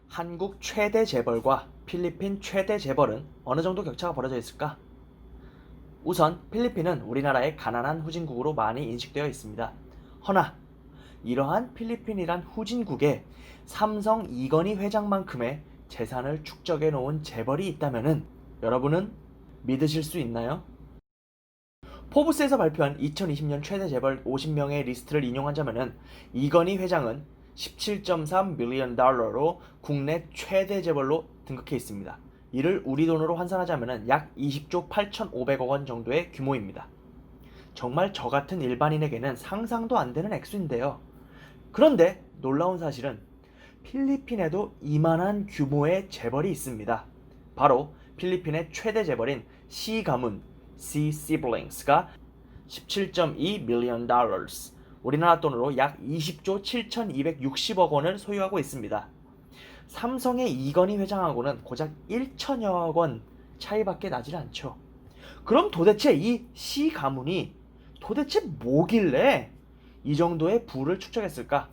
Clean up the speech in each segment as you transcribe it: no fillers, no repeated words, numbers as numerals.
한국 최대 재벌과 필리핀 최대 재벌은 어느 정도 격차가 벌어져 있을까? 우선 필리핀은 우리나라의 가난한 후진국으로 많이 인식되어 있습니다. 허나 이러한 필리핀이란 후진국에 삼성 이건희 회장만큼의 재산을 축적해 놓은 재벌이 있다면은 여러분은 믿으실 수 있나요? 포브스에서 발표한 2020년 최대 재벌 50명의 리스트를 인용하자면은 이건희 회장은 17.3 밀리언 달러로 국내 최대 재벌로 등극해 있습니다. 이를 우리 돈으로 환산하자면은 약 20조 8,500억 원 정도의 규모입니다. 정말 저 같은 일반인에게는 상상도 안 되는 액수인데요. 그런데 놀라운 사실은 필리핀에도 이만한 규모의 재벌이 있습니다. 바로 필리핀의 최대 재벌인 시 가문, C Siblings가 17.2 밀리언 달러스, 우리나라 돈으로 약 20조 7,260억 원을 소유하고 있습니다. 삼성의 이건희 회장하고는 고작 1천여억 원 차이밖에 나질 않죠. 그럼 도대체 이 시 가문이 도대체 뭐길래 이 정도의 부를 축적했을까?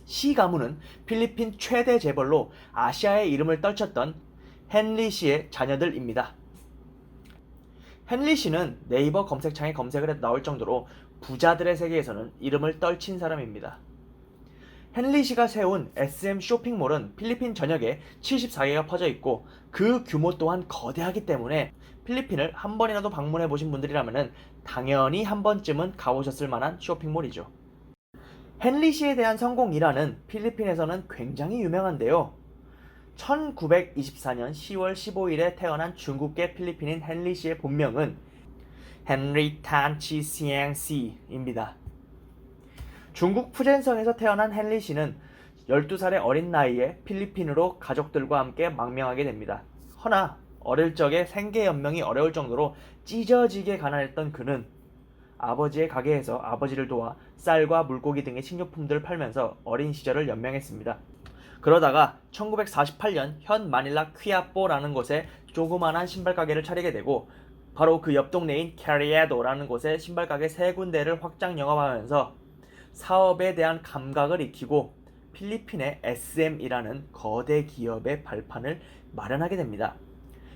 시 가문은 필리핀 최대 재벌로 아시아의 이름을 떨쳤던 헨리 씨의 자녀들입니다. 헨리 씨는 네이버 검색창에 검색을 해도 나올 정도로 부자들의 세계에서는 이름을 떨친 사람입니다. 헨리 씨가 세운 SM 쇼핑몰은 필리핀 전역에 74개가 퍼져 있고 그 규모 또한 거대하기 때문에 필리핀을 한 번이라도 방문해 보신 분들이라면 당연히 한 번쯤은 가보셨을 만한 쇼핑몰이죠. 헨리 씨에 대한 성공 일화는 필리핀에서는 굉장히 유명한데요. 1924년 10월 15일에 태어난 중국계 필리핀인 헨리 씨의 본명은 헨리 탄치 시앵 씨입니다. 중국 푸젠성에서 태어난 헨리 씨는 12살의 어린 나이에 필리핀으로 가족들과 함께 망명하게 됩니다. 허나 어릴 적에 생계 연명이 어려울 정도로 찢어지게 가난했던 그는 아버지의 가게에서 아버지를 도와 쌀과 물고기 등의 식료품들을 팔면서 어린 시절을 연명했습니다. 그러다가 1948년 현 마닐라 퀴아뽀라는 곳에 조그만한 신발 가게를 차리게 되고 바로 그 옆 동네인 캐리에도라는 곳에 신발 가게 3군데를 확장 영업하면서 사업에 대한 감각을 익히고 필리핀의 SM이라는 거대 기업의 발판을 마련하게 됩니다.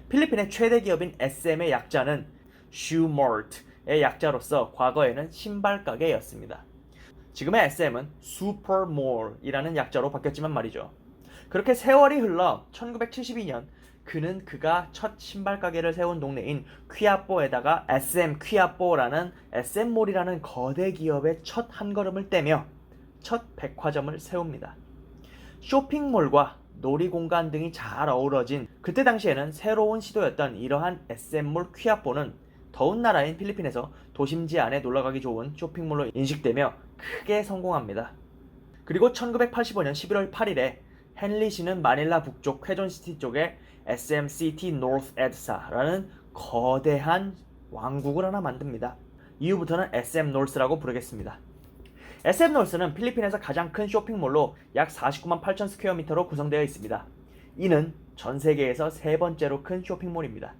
필리핀의 최대 기업인 SM의 약자는 슈머트의 약자로서 과거에는 신발 가게였습니다. 지금의 SM은 슈퍼몰이라는 약자로 바뀌었지만 말이죠. 그렇게 세월이 흘러 1972년 그가 첫 신발 가게를 세운 동네인 퀴아뽀에다가 SM 퀴아뽀라는 SM몰이라는 거대 기업의 첫 한걸음을 떼며 첫 백화점을 세웁니다. 쇼핑몰과 놀이공간 등이 잘 어우러진 그때 당시에는 새로운 시도였던 이러한 SM몰 퀴아뽀는 더운 나라인 필리핀에서 도심지 안에 놀러가기 좋은 쇼핑몰로 인식되며 크게 성공합니다. 그리고 1985년 11월 8일에 헨리 씨는 마닐라 북쪽 퀘존시티 쪽에 SMCT North EDSA라는 거대한 왕국을 하나 만듭니다. 이후부터는 SM North라고 부르겠습니다. SM North는 필리핀에서 가장 큰 쇼핑몰로 약 49만 8천 스퀘어미터로 구성되어 있습니다. 이는 전 세계에서 세 번째로 큰 쇼핑몰입니다.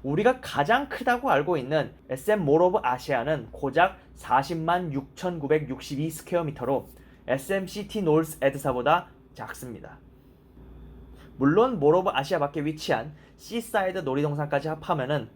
우리가 가장 크다고 알고 있는 SM 몰 오브 아시아는 고작 40만 6,962 스퀘어미터로 SMCT 노스 에드사보다 작습니다. 물론 몰 오브 아시아 밖에 위치한 시사이드 놀이동산까지 합하면은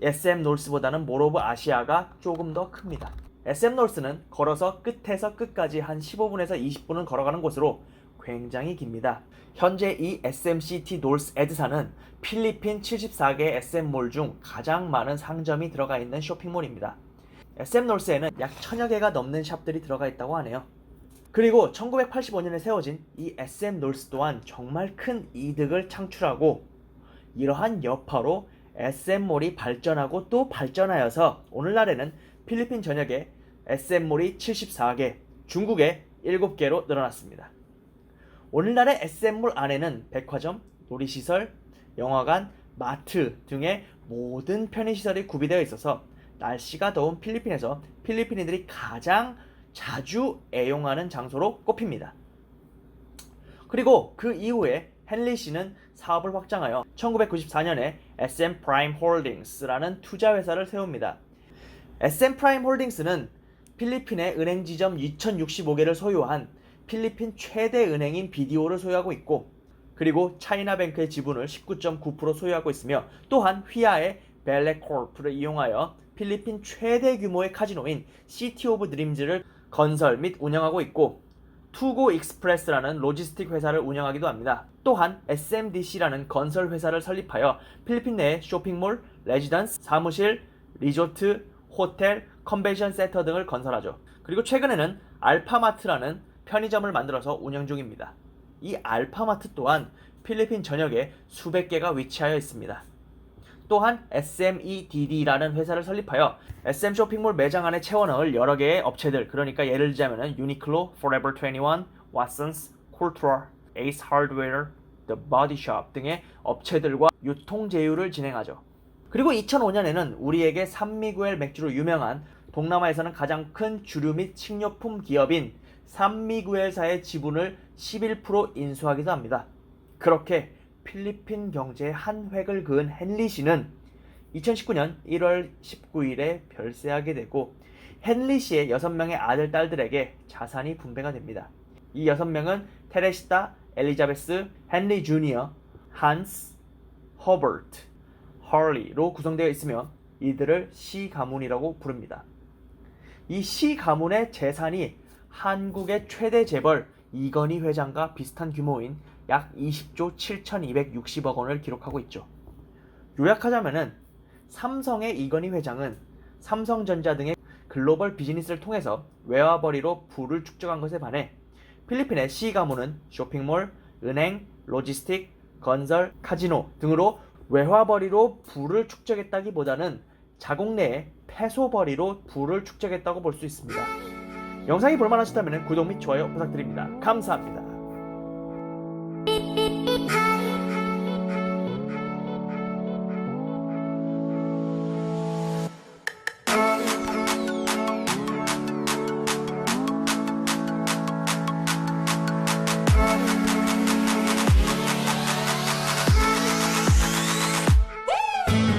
SM 노스보다는 몰 오브 아시아가 조금 더 큽니다. SM 노스는 걸어서 끝에서 끝까지 한 15분에서 20분은 걸어가는 곳으로 굉장히 깁니다. 현재 이 SMCT 노스 에드사는 필리핀 74개 SM몰 중 가장 많은 상점이 들어가 있는 쇼핑몰입니다. SM 노스에는 약 1000여 개가 넘는 샵들이 들어가 있다고 하네요. 그리고 1985년에 세워진 이 SM 노스 또한 정말 큰 이득을 창출하고 이러한 여파로 SM몰이 발전하고 또 발전하여서 오늘날에는 필리핀 전역에 SM몰이 74개, 중국에 7개로 늘어났습니다. 오늘날의 SM몰 안에는 백화점, 놀이시설, 영화관, 마트 등의 모든 편의시설이 구비되어 있어서 날씨가 더운 필리핀에서 필리핀인들이 가장 자주 애용하는 장소로 꼽힙니다. 그리고 그 이후에 헨리 씨는 사업을 확장하여 1994년에 SM 프라임 홀딩스라는 투자회사를 세웁니다. SM 프라임 홀딩스는 필리핀의 은행 지점 2065개를 소유한 필리핀 최대 은행인 BDO를 소유하고 있고, 그리고 차이나뱅크의 지분을 19.9% 소유하고 있으며, 또한 휘하의 벨레코프를 이용하여 필리핀 최대 규모의 카지노인 시티 오브 드림즈를 건설 및 운영하고 있고, 투고 익스프레스라는 로지스틱 회사를 운영하기도 합니다. 또한 SMDC라는 건설 회사를 설립하여 필리핀 내 쇼핑몰, 레지던스, 사무실, 리조트, 호텔, 컨벤션 센터 등을 건설하죠. 그리고 최근에는 알파마트라는 편의점을 만들어서 운영 중입니다. 이 알파마트 또한 필리핀 전역에 수백 개가 위치하여 있습니다. 또한 SMEDD라는 회사를 설립하여 SM 쇼핑몰 매장 안에 채워넣을 여러 개의 업체들, 그러니까 예를 들자면 유니클로, Forever 21, Watsons, Cultura, Ace Hardware, The Body Shop 등의 업체들과 유통 제휴를 진행하죠. 그리고 2005년에는 우리에게 산미구엘 맥주로 유명한 동남아에서는 가장 큰 주류 및 식료품 기업인 산미구엘사의 지분을 11% 인수하기도 합니다. 그렇게 필리핀 경제에 한 획을 그은 헨리 씨는 2019년 1월 19일에 별세하게 되고, 헨리 씨의 6명의 아들, 딸들에게 자산이 분배가 됩니다. 이 6명은 테레시타, 엘리자베스, 헨리 주니어, 한스, 허버트, 헐리로 구성되어 있으며 이들을 시 가문이라고 부릅니다. 이 시 가문의 재산이 한국의 최대 재벌 이건희 회장과 비슷한 규모인 약 20조 7,260억 원을 기록하고 있죠. 요약하자면은 삼성의 이건희 회장은 삼성전자 등의 글로벌 비즈니스를 통해서 외화벌이로 부를 축적한 것에 반해 필리핀의 시 가문은 쇼핑몰, 은행, 로지스틱, 건설, 카지노 등으로 외화벌이로 부를 축적했다기보다는 자국 내에 페소벌이로 부를 축적했다고 볼 수 있습니다. 영상이 볼만하시다면 구독 및 좋아요 부탁드립니다. 감사합니다.